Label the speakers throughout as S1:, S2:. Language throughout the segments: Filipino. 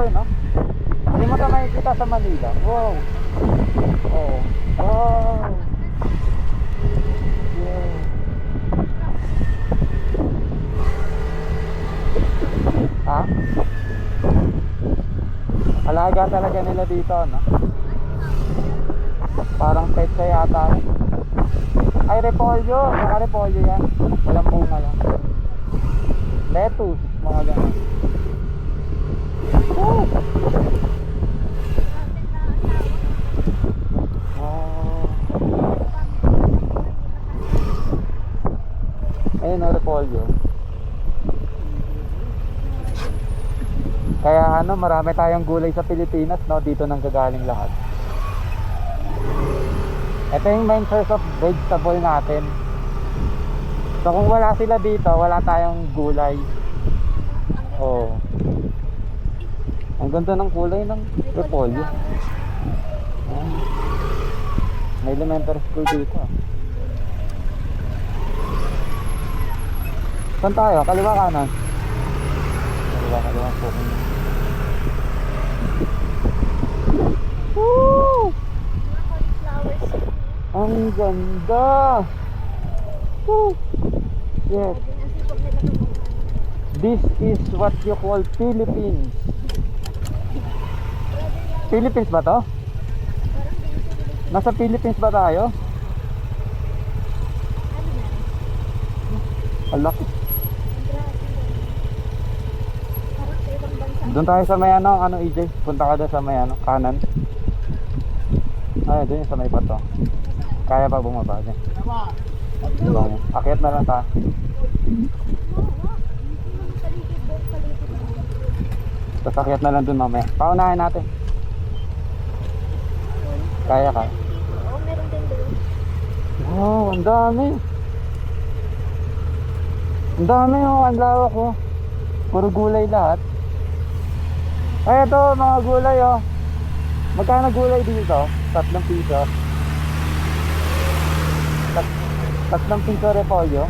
S1: river, no? Hindi mo ito makikita sa Manila. Wow. Oh. Wow. Yeah. Ha? Alaga talaga nila dito, no? Parang pet siya yata. Ay, repolyo. Naka-repolyo yan. Walang bunga lang. Lettuce, mga ganun. Oh. Oh. Ayun, repolyo. Kaya ano, marami tayong gulay sa Pilipinas, no? Dito nang gagaling lahat. Ito yung main source of vegetable natin. So kung wala sila dito, wala tayong gulay. Oh. Ang ganda ng kulay ng repolyo. May elementary school dito. Saan tayo? Kaliwa kanan? Kaliwa po. Woo! Ang ganda! Woo! Yes. This is what you call Philippines. Philippines ba to? Nasa Philippines ba tayo? Alak. Doon tayo sa may ano EJ? Punta ka doon sa may ano, kanan. Ay, doon yung sa may bato. Kaya pa bumaba dyan. Akyat na lang tayo. Tapos akyat na lang doon mamaya. Paunahin natin. Kaya ka?
S2: Oo, meron din doon.
S1: Wow, ang dami. Ang dami oh, ang lawak oh. Puro gulay lahat. Ay, ito mga gulay oh. Magkano gulay dito? 3 piso. 3 piso repolyo.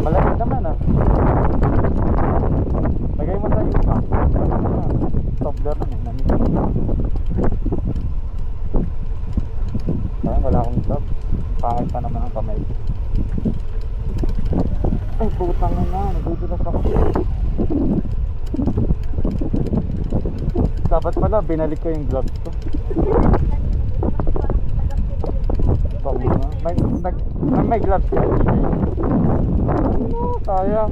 S1: Malaki naman ah. Lagay mo tayo pa. Tobler na eh. Ay, wala akong glove. Pangit pa naman ang kamay. Ay, putang na. Nagudulas ako. Dapat pala, binalik ko yung gloves ko. May gloves ka. Ano, sayang.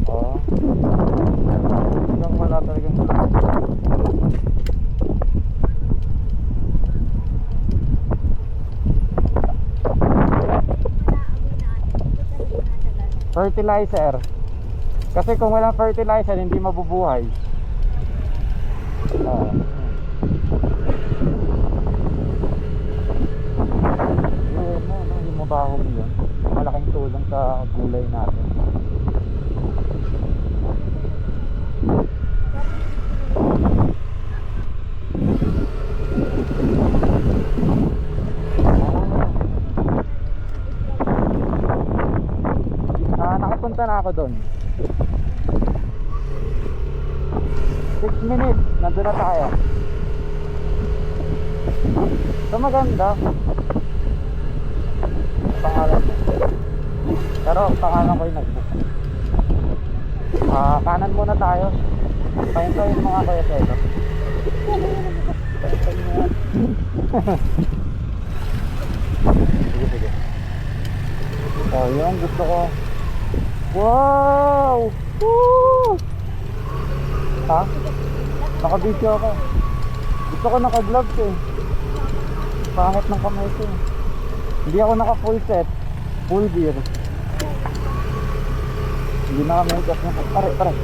S1: Oh. Hanggang wala talagang gloves. Fertilizer. Kasi kung walang fertilizer, hindi mabubuhay. Yung mabaho mo yun. Malaking tulong sa gulay natin. Nakapunta na ako doon. 6 minutes, nandun na tayo. So maganda. Pangalan mo. Pero pangalan ko yung nag-book. Kanan muna tayo. Pahintayin mo nga kayo sa'yo. Sige. Oh, yun gusto ko. Wow! Woo! Ha? Naka-video ako. Gusto ko naka-gloves eh. Pangit ng kamay ko eh. Hindi ako naka-full set. Full gear. Hindi naka-makeup na. Pare.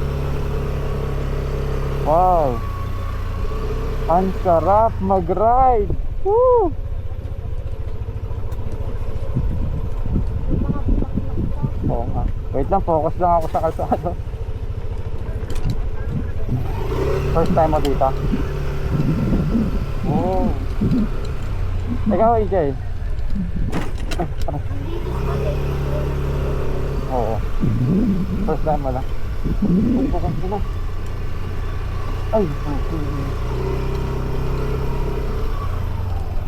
S1: Wow! Ang sarap mag-ride! Woo! Oo nga. Wait lang, focus lang ako sa kalsado. First time mo dito? Oh. Ikaw AJ? Oo. First time mo lang. Ay, bukas mo na. Ay,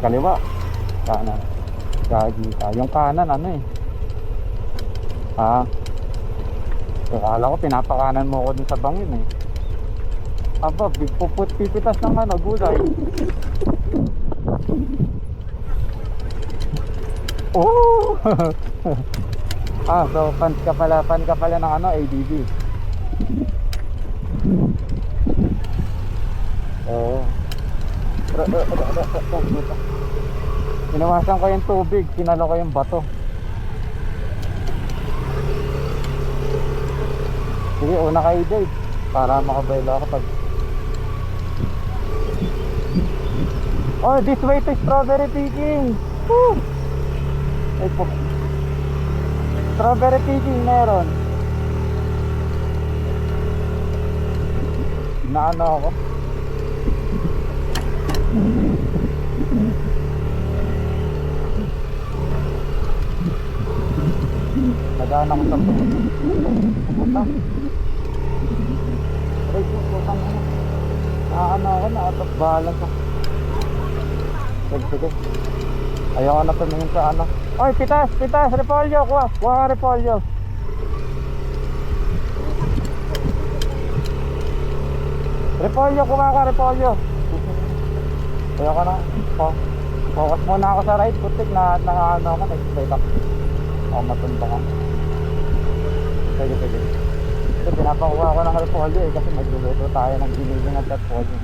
S1: kaliwa. Kanan. Gagi ka. Yung kanan ano eh. Ha? Akala ko pinapakanan mo ko dun sa bangin eh. Aba, pipitas ng ano, gulay. Oh! So fan ka pala ng ano, ADB. Oo. Inawasan ko yung tubig, sinalo ko yung bato. Sige, una kayo Dave, para makabaylo ako pag... Oh, this way to strawberry picking. Woo! Ay po. Strawberry picking meron. Naano ako. Nagaan ako sa pupunta. Aray po, putang ano. Naano ako, na-out of balance ako. Sige. Ayoko na tumingin sa ano. Oy, pitas, repolyo, kuha ka repolyo. Repolyo, kuha ka repolyo. Ayoko na. Focus muna ako sa right, putik na ano ako, nag-straight up. Ako matunda ka. Sige. Ito, pinapakuha ko ng repolyo kasi magluluto tayo ng giniling at repolyo.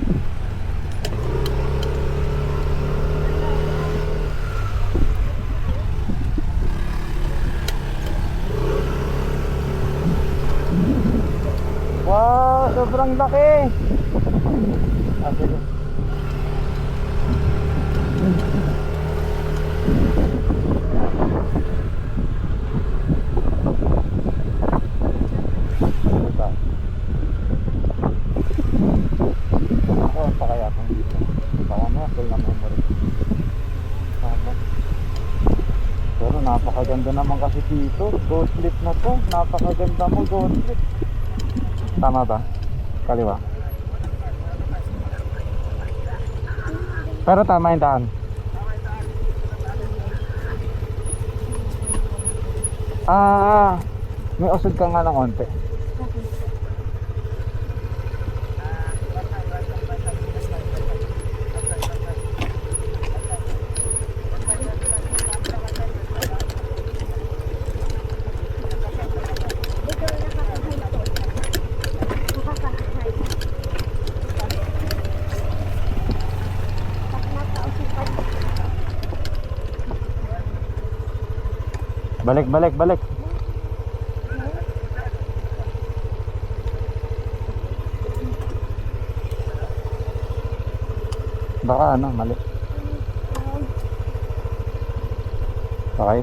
S1: Wow, sobrang laki. Sige. Ako, pa kaya kung dito. Baka na, full na memory. Pero napakaganda naman kasi dito. Ghost flip na to. Napakaganda mo, ghost flip. Tama ba? Kaliwa. Pero tama yung daan. May usod ka nga ng konti. Balik. Baka ano, mali. Okay.